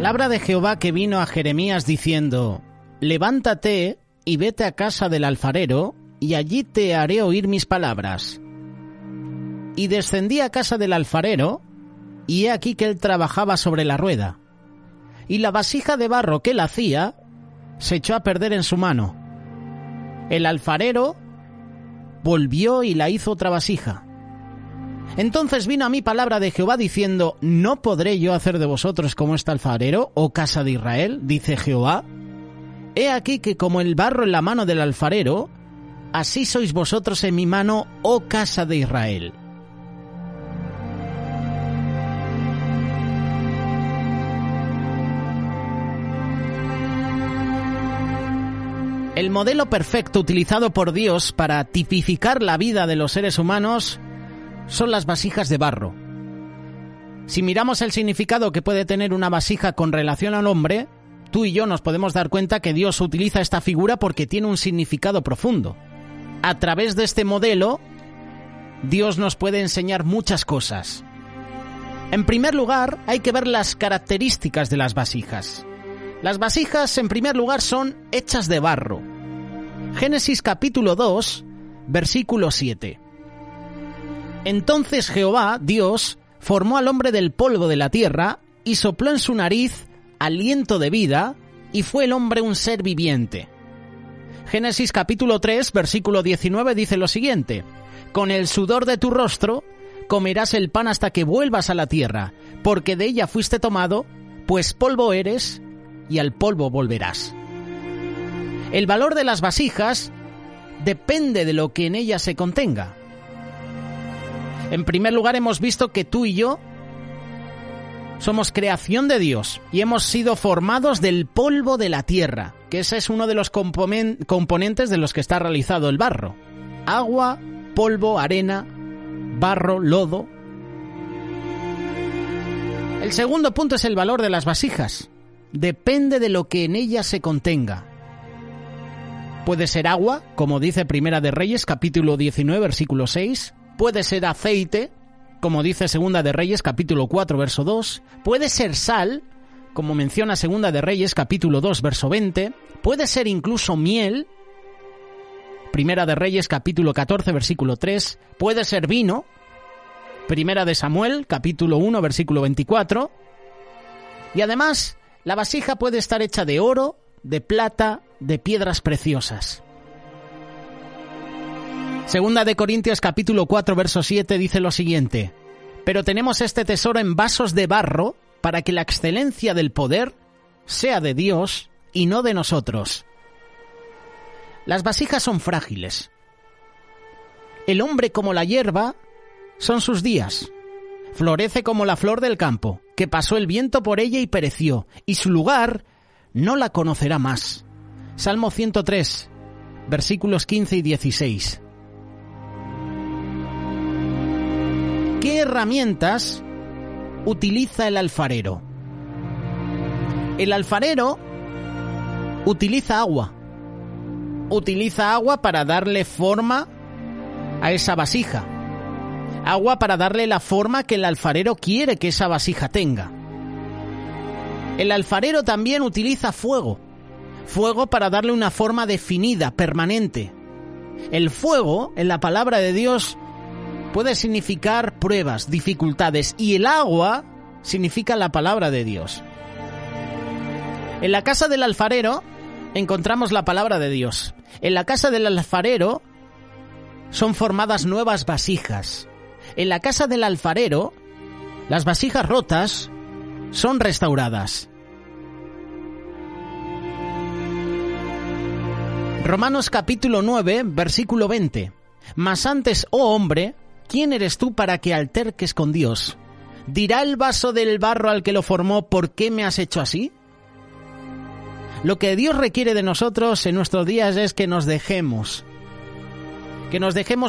Palabra de Jehová que vino a Jeremías diciendo: levántate y vete a casa del alfarero, y allí te haré oír mis palabras. Y descendí a casa del alfarero, y he aquí que él trabajaba sobre la rueda. Y la vasija de barro que él hacía se echó a perder en su mano. El alfarero volvió y la hizo otra vasija. Entonces vino a mí palabra de Jehová diciendo: ¿no podré yo hacer de vosotros como este alfarero, oh casa de Israel? Dice Jehová. He aquí que como el barro en la mano del alfarero, así sois vosotros en mi mano, oh casa de Israel. El modelo perfecto utilizado por Dios para tipificar la vida de los seres humanos son las vasijas de barro. Si miramos el significado que puede tener una vasija con relación al hombre, tú y yo nos podemos dar cuenta que Dios utiliza esta figura porque tiene un significado profundo. A través de este modelo, Dios nos puede enseñar muchas cosas. En primer lugar, hay que ver las características de las vasijas. Las vasijas, en primer lugar, son hechas de barro. Génesis capítulo 2, versículo 7. Entonces Jehová, Dios, formó al hombre del polvo de la tierra y sopló en su nariz aliento de vida, y fue el hombre un ser viviente. Génesis capítulo 3, versículo 19 dice lo siguiente: con el sudor de tu rostro comerás el pan hasta que vuelvas a la tierra, porque de ella fuiste tomado, pues polvo eres, y al polvo volverás. El valor de las vasijas depende de lo que en ellas se contenga. En primer lugar, hemos visto que tú y yo somos creación de Dios y hemos sido formados del polvo de la tierra, que ese es uno de los componentes de los que está realizado el barro. Agua, polvo, arena, barro, lodo. El segundo punto es el valor de las vasijas. Depende de lo que en ellas se contenga. Puede ser agua, como dice Primera de Reyes, capítulo 19, versículo 6. Puede ser aceite, como dice Segunda de Reyes, capítulo 4, verso 2. Puede ser sal, como menciona Segunda de Reyes, capítulo 2, verso 20. Puede ser incluso miel, Primera de Reyes, capítulo 14, versículo 3. Puede ser vino, Primera de Samuel, capítulo 1, versículo 24. Y además, la vasija puede estar hecha de oro, de plata, de piedras preciosas. Segunda de Corintios capítulo 4 verso 7 dice lo siguiente: pero tenemos este tesoro en vasos de barro para que la excelencia del poder sea de Dios y no de nosotros. Las vasijas son frágiles. El hombre como la hierba son sus días. Florece como la flor del campo, que pasó el viento por ella y pereció, y su lugar no la conocerá más. Salmo 103, versículos 15 y 16. ¿Qué herramientas utiliza el alfarero? El alfarero utiliza agua. Utiliza agua para darle forma a esa vasija. Agua para darle la forma que el alfarero quiere que esa vasija tenga. El alfarero también utiliza fuego. Fuego para darle una forma definida, permanente. El fuego, en la palabra de Dios, puede significar pruebas, dificultades, y el agua significa la palabra de Dios. En la casa del alfarero encontramos la palabra de Dios. En la casa del alfarero son formadas nuevas vasijas. En la casa del alfarero, las vasijas rotas son restauradas. Romanos capítulo 9, versículo 20. Mas antes, oh hombre, ¿quién eres tú para que alterques con Dios? ¿Dirá el vaso del barro al que lo formó, ¿por qué me has hecho así? Lo que Dios requiere de nosotros en nuestros días es que nos dejemos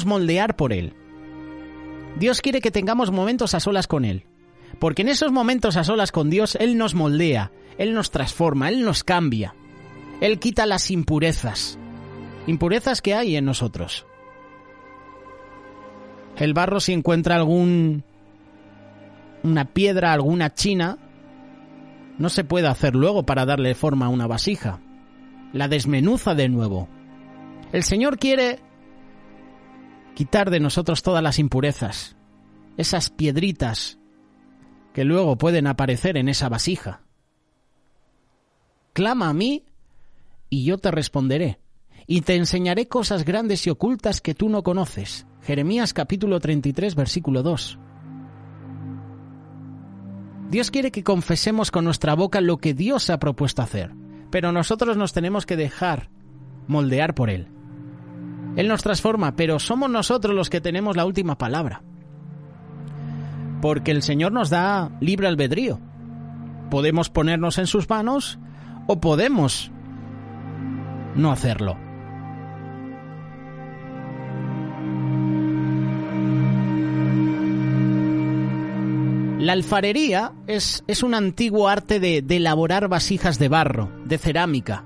moldear por Él. Dios quiere que tengamos momentos a solas con Él, porque en esos momentos a solas con Dios, Él nos moldea, Él nos transforma, Él nos cambia. Él quita las impurezas que hay en nosotros. El barro, si encuentra una piedra, alguna china, no se puede hacer luego para darle forma a una vasija. La desmenuza de nuevo. El Señor quiere quitar de nosotros todas las impurezas, esas piedritas que luego pueden aparecer en esa vasija. Clama a mí y yo te responderé, y te enseñaré cosas grandes y ocultas que tú no conoces. Jeremías capítulo 33, versículo 2. Dios quiere que confesemos con nuestra boca lo que Dios ha propuesto hacer, pero nosotros nos tenemos que dejar moldear por Él. Él nos transforma, pero somos nosotros los que tenemos la última palabra. Porque el Señor nos da libre albedrío. Podemos ponernos en sus manos o podemos no hacerlo. La alfarería es un antiguo arte de elaborar vasijas de barro, de cerámica.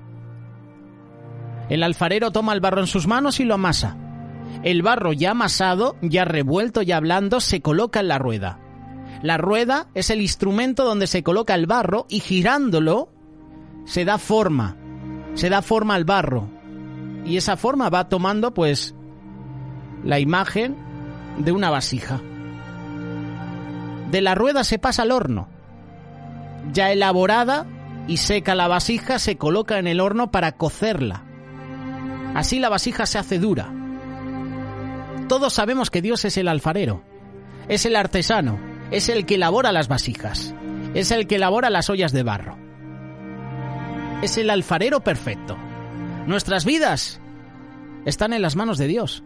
El alfarero toma el barro en sus manos y lo amasa. El barro ya amasado, ya revuelto, ya blando, se coloca en la rueda. La rueda es el instrumento donde se coloca el barro y girándolo se da forma al barro. Y esa forma va tomando pues la imagen de una vasija. De la rueda se pasa al horno. Ya elaborada y seca la vasija se coloca en el horno para cocerla. Así la vasija se hace dura. Todos sabemos que Dios es el alfarero, es el artesano, es el que elabora las vasijas, es el que elabora las ollas de barro. Es el alfarero perfecto. Nuestras vidas están en las manos de Dios.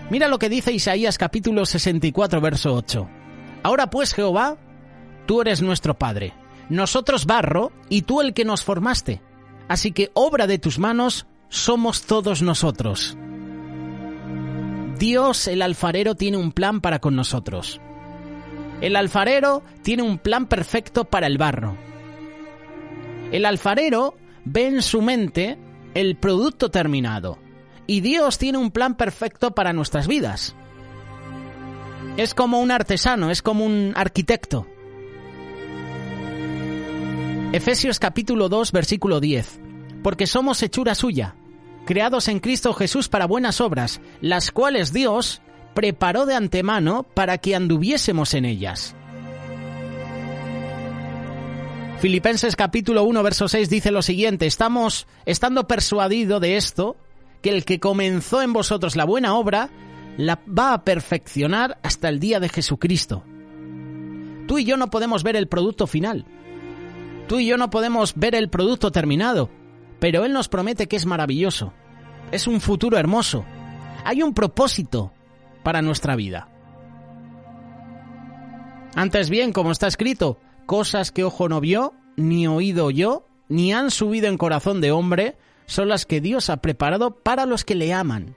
Mira lo que dice Isaías capítulo 64, verso 8. Ahora pues, Jehová, tú eres nuestro Padre, nosotros barro y tú el que nos formaste. Así que obra de tus manos somos todos nosotros. Dios, el alfarero, tiene un plan para con nosotros. El alfarero tiene un plan perfecto para el barro. El alfarero ve en su mente el producto terminado. Y Dios tiene un plan perfecto para nuestras vidas. Es como un artesano, es como un arquitecto. Efesios capítulo 2, versículo 10. Porque somos hechura suya, creados en Cristo Jesús para buenas obras, las cuales Dios preparó de antemano para que anduviésemos en ellas. Filipenses capítulo 1, verso 6 dice lo siguiente: estamos estando persuadidos de esto, que el que comenzó en vosotros la buena obra, la va a perfeccionar hasta el día de Jesucristo. Tú y yo no podemos ver el producto final. Tú y yo no podemos ver el producto terminado, pero Él nos promete que es maravilloso. Es un futuro hermoso. Hay un propósito para nuestra vida. Antes bien, como está escrito, cosas que ojo no vio, ni oído oyó, ni han subido en corazón de hombre, son las que Dios ha preparado para los que le aman.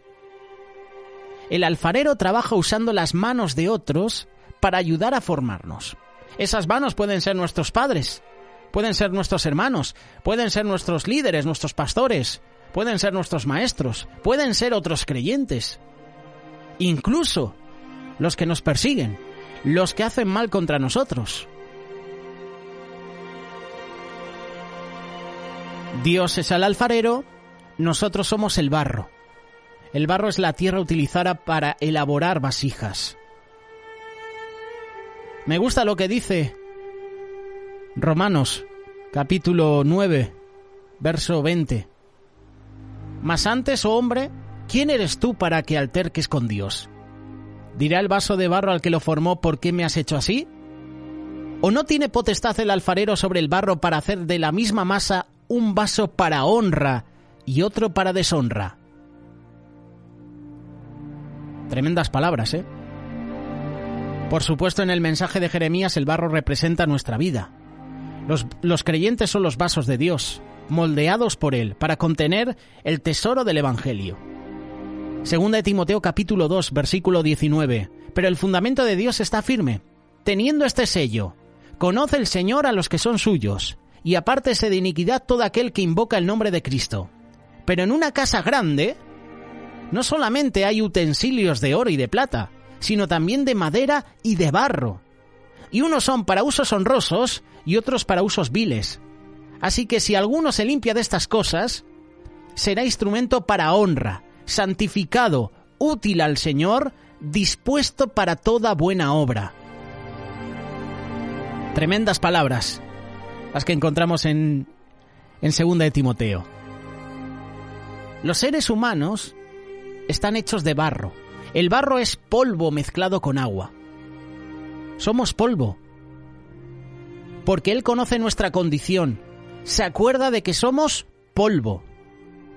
El alfarero trabaja usando las manos de otros para ayudar a formarnos. Esas manos pueden ser nuestros padres, pueden ser nuestros hermanos, pueden ser nuestros líderes, nuestros pastores, pueden ser nuestros maestros, pueden ser otros creyentes, incluso los que nos persiguen, los que hacen mal contra nosotros. Dios es el alfarero, nosotros somos el barro. El barro es la tierra utilizada para elaborar vasijas. Me gusta lo que dice Romanos, capítulo 9, verso 20. Mas antes, oh hombre, ¿quién eres tú para que alterques con Dios? ¿Dirá el vaso de barro al que lo formó, ¿por qué me has hecho así? ¿O no tiene potestad el alfarero sobre el barro para hacer de la misma masa un vaso para honra y otro para deshonra? Tremendas palabras, ¿eh? Por supuesto, en el mensaje de Jeremías el barro representa nuestra vida. Los creyentes son los vasos de Dios, moldeados por Él, para contener el tesoro del Evangelio. Segunda de Timoteo capítulo 2, versículo 19. Pero el fundamento de Dios está firme, teniendo este sello: conoce el Señor a los que son suyos, y apártese de iniquidad todo aquel que invoca el nombre de Cristo. Pero en una casa grande no solamente hay utensilios de oro y de plata, sino también de madera y de barro. y unos son para usos honrosos y otros para usos viles. Así que si alguno se limpia de estas cosas, será instrumento para honra, santificado, útil al Señor, dispuesto para toda buena obra. Tremendas palabras las que encontramos en 2 de Timoteo. Los seres humanos están hechos de barro. El barro es polvo mezclado con agua. Somos polvo. Porque Él conoce nuestra condición. Se acuerda de que somos polvo.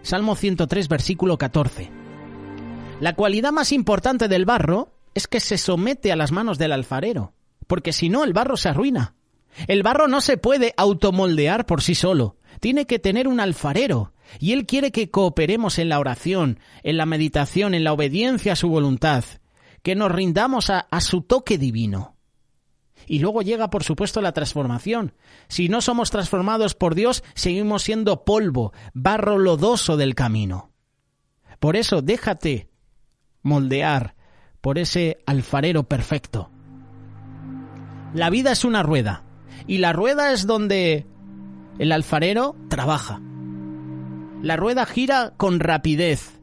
Salmo 103, versículo 14. La cualidad más importante del barro es que se somete a las manos del alfarero, porque si no el barro se arruina. El barro no se puede automoldear por sí solo, tiene que tener un alfarero, y Él quiere que cooperemos en la oración, en la meditación, en la obediencia a su voluntad, que nos rindamos a su toque divino. Y luego llega, por supuesto, la transformación. Si no somos transformados por Dios, seguimos siendo polvo, barro lodoso del camino. Por eso, déjate moldear por ese alfarero perfecto. La vida es una rueda, y la rueda es donde el alfarero trabaja. La rueda gira con rapidez.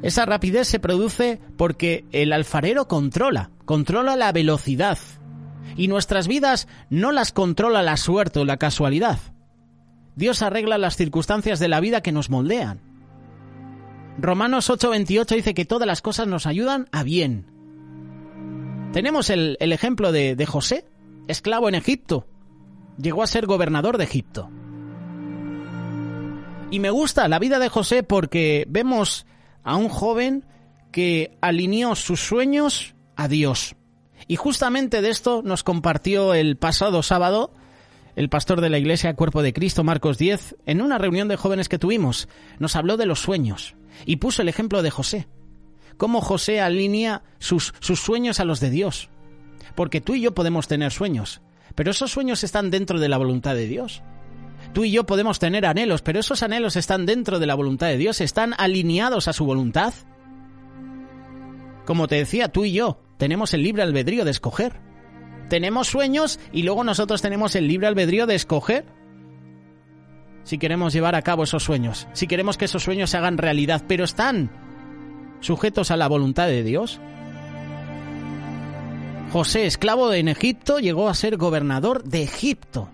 Esa rapidez se produce porque el alfarero controla la velocidad. Y nuestras vidas no las controla la suerte o la casualidad. Dios arregla las circunstancias de la vida que nos moldean. Romanos 8:28 dice que todas las cosas nos ayudan a bien. Tenemos el ejemplo de José, esclavo en Egipto. Llegó a ser gobernador de Egipto. Y me gusta la vida de José porque vemos a un joven que alineó sus sueños a Dios. Y justamente de esto nos compartió el pasado sábado el pastor de la Iglesia Cuerpo de Cristo, Marcos 10, en una reunión de jóvenes que tuvimos. Nos habló de los sueños y puso el ejemplo de José. Cómo José alinea sus sueños a los de Dios. Porque tú y yo podemos tener sueños, pero esos sueños están dentro de la voluntad de Dios. Tú y yo podemos tener anhelos, pero esos anhelos están dentro de la voluntad de Dios, están alineados a su voluntad. Como te decía, tú y yo tenemos el libre albedrío de escoger. Tenemos sueños y luego nosotros tenemos el libre albedrío de escoger si queremos llevar a cabo esos sueños, si queremos que esos sueños se hagan realidad, pero están sujetos a la voluntad de Dios. José, esclavo en Egipto, llegó a ser gobernador de Egipto.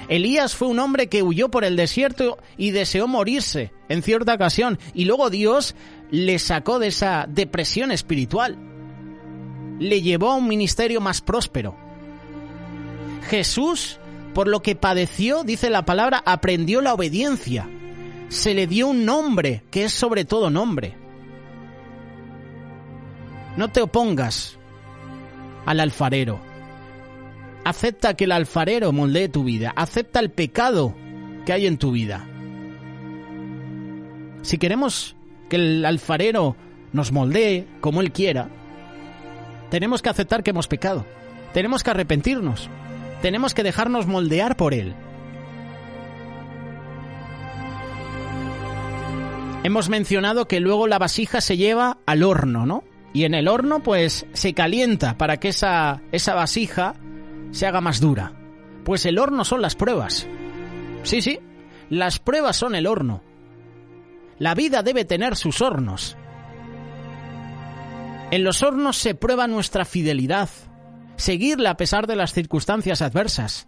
Elías fue un hombre que huyó por el desierto y deseó morirse en cierta ocasión, y luego Dios le sacó de esa depresión espiritual. Le llevó a un ministerio más próspero. Jesús, por lo que padeció, dice la palabra, aprendió la obediencia. Se le dio un nombre que es sobre todo nombre. No te opongas al alfarero. Acepta que el alfarero moldee tu vida. Acepta el pecado que hay en tu vida. Si queremos que el alfarero nos moldee como Él quiera, tenemos que aceptar que hemos pecado. Tenemos que arrepentirnos. Tenemos que dejarnos moldear por Él. Hemos mencionado que luego la vasija se lleva al horno, ¿no? Y en el horno, pues, se calienta para que esa vasija se haga más dura. Pues el horno son las pruebas. Sí, las pruebas son el horno. La vida debe tener sus hornos. En los hornos se prueba nuestra fidelidad, seguirla a pesar de las circunstancias adversas.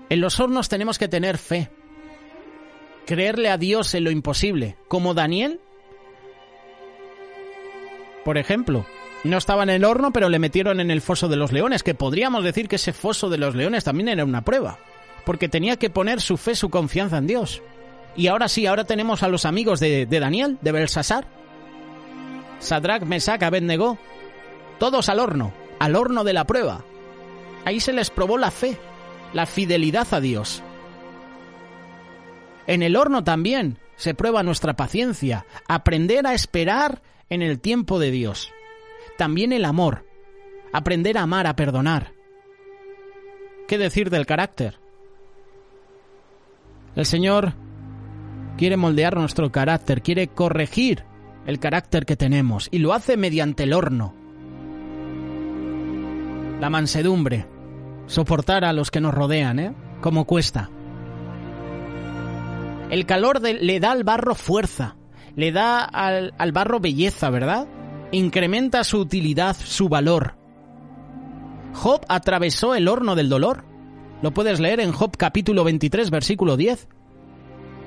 En los hornos tenemos que tener fe, creerle a Dios en lo imposible, como Daniel. Por ejemplo, no estaba en el horno, pero le metieron en el foso de los leones, que podríamos decir que ese foso de los leones también era una prueba, porque tenía que poner su fe, su confianza en Dios. Y ahora sí, ahora tenemos a los amigos de Daniel, de Belsasar, Sadrac, Mesac, Abednego, todos al horno de la prueba. Ahí se les probó la fe, la fidelidad a Dios. En el horno también se prueba nuestra paciencia, aprender a esperar en el tiempo de Dios. También el amor, aprender a amar, a perdonar. ¿Qué decir del carácter? El Señor quiere moldear nuestro carácter, quiere corregir el carácter que tenemos, y lo hace mediante el horno. La mansedumbre, soportar a los que nos rodean, como cuesta. El calor le da al barro fuerza, le da al barro belleza, ¿verdad? Incrementa su utilidad, su valor. Job atravesó el horno del dolor. Lo puedes leer en Job capítulo 23, versículo 10.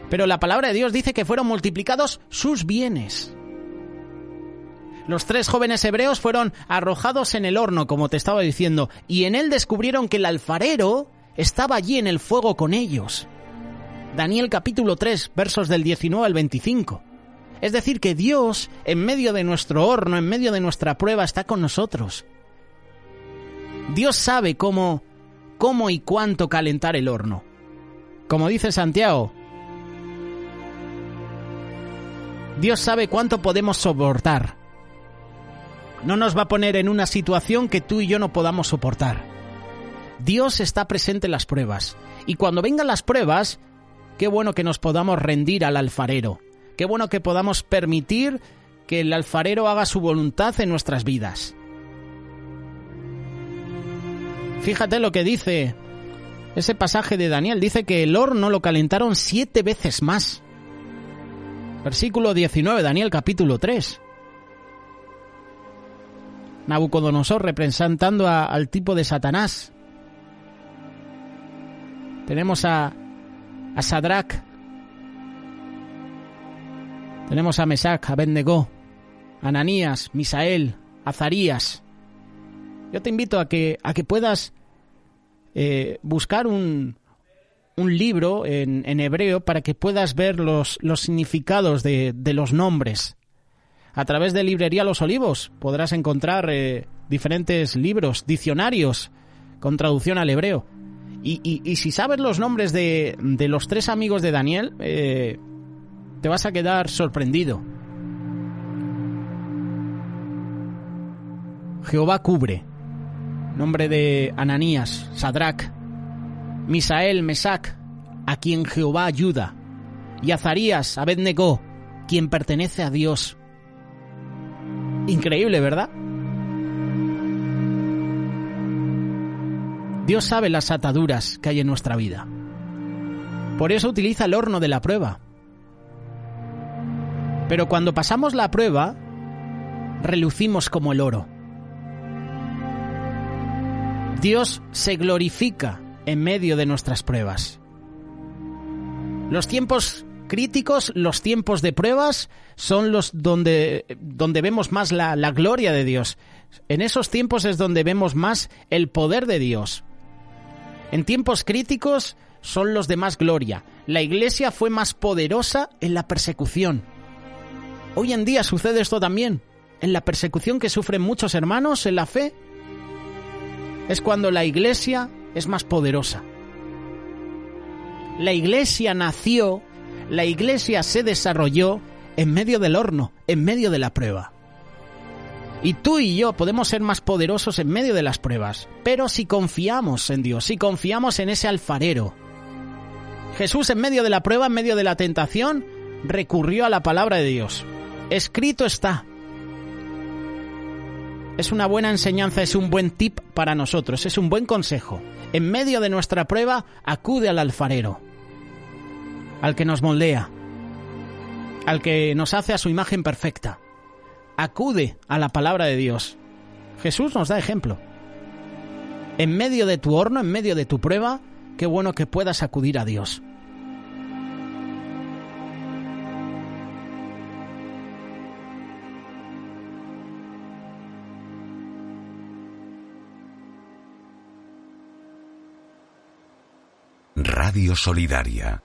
Pero la palabra de Dios dice que fueron multiplicados sus bienes. Los 3 jóvenes hebreos fueron arrojados en el horno, como te estaba diciendo, y en él descubrieron que el alfarero estaba allí en el fuego con ellos. Daniel capítulo 3, versos del 19 al 25. Es decir, que Dios, en medio de nuestro horno, en medio de nuestra prueba, está con nosotros. Dios sabe cómo y cuánto calentar el horno. Como dice Santiago, Dios sabe cuánto podemos soportar. No nos va a poner en una situación que tú y yo no podamos soportar. Dios está presente en las pruebas. Y cuando vengan las pruebas, qué bueno que nos podamos rendir al alfarero. Qué bueno que podamos permitir que el alfarero haga su voluntad en nuestras vidas. Fíjate lo que dice ese pasaje de Daniel. Dice que el horno lo calentaron 7 veces más. Versículo 19, Daniel capítulo 3. Nabucodonosor representando al tipo de Satanás. Tenemos a Sadrach. Tenemos a Mesac, a Abednego, Ananías, Misael, Azarías. Yo te invito a que puedas buscar un libro en hebreo para que puedas ver los significados de los nombres. A través de Librería Los Olivos podrás encontrar diferentes libros, diccionarios con traducción al hebreo. Y si sabes los nombres de los 3 amigos de Daniel, te vas a quedar sorprendido. Jehová cubre. Nombre de Ananías, Sadrach, Misael, Mesac, a quien Jehová ayuda, y Azarías, Abednego, quien pertenece a Dios. Increíble, ¿verdad? Dios sabe las ataduras que hay en nuestra vida. Por eso utiliza el horno de la prueba. Pero cuando pasamos la prueba, relucimos como el oro. Dios se glorifica en medio de nuestras pruebas. Los tiempos críticos, los tiempos de pruebas, son los donde vemos más la gloria de Dios. En esos tiempos es donde vemos más el poder de Dios. En tiempos críticos son los de más gloria. La Iglesia fue más poderosa en la persecución. Hoy en día sucede esto también. En la persecución que sufren muchos hermanos en la fe, es cuando la Iglesia es más poderosa. La Iglesia nació, la Iglesia se desarrolló en medio del horno, en medio de la prueba. Y tú y yo podemos ser más poderosos en medio de las pruebas, pero si confiamos en Dios, si confiamos en ese alfarero. Jesús en medio de la prueba, en medio de la tentación, recurrió a la palabra de Dios. Escrito está. Es una buena enseñanza, es un buen tip para nosotros, es un buen consejo. En medio de nuestra prueba, acude al alfarero, al que nos moldea, al que nos hace a su imagen perfecta. Acude a la palabra de Dios. Jesús nos da ejemplo. En medio de tu horno, en medio de tu prueba, qué bueno que puedas acudir a Dios. Radio Solidaria.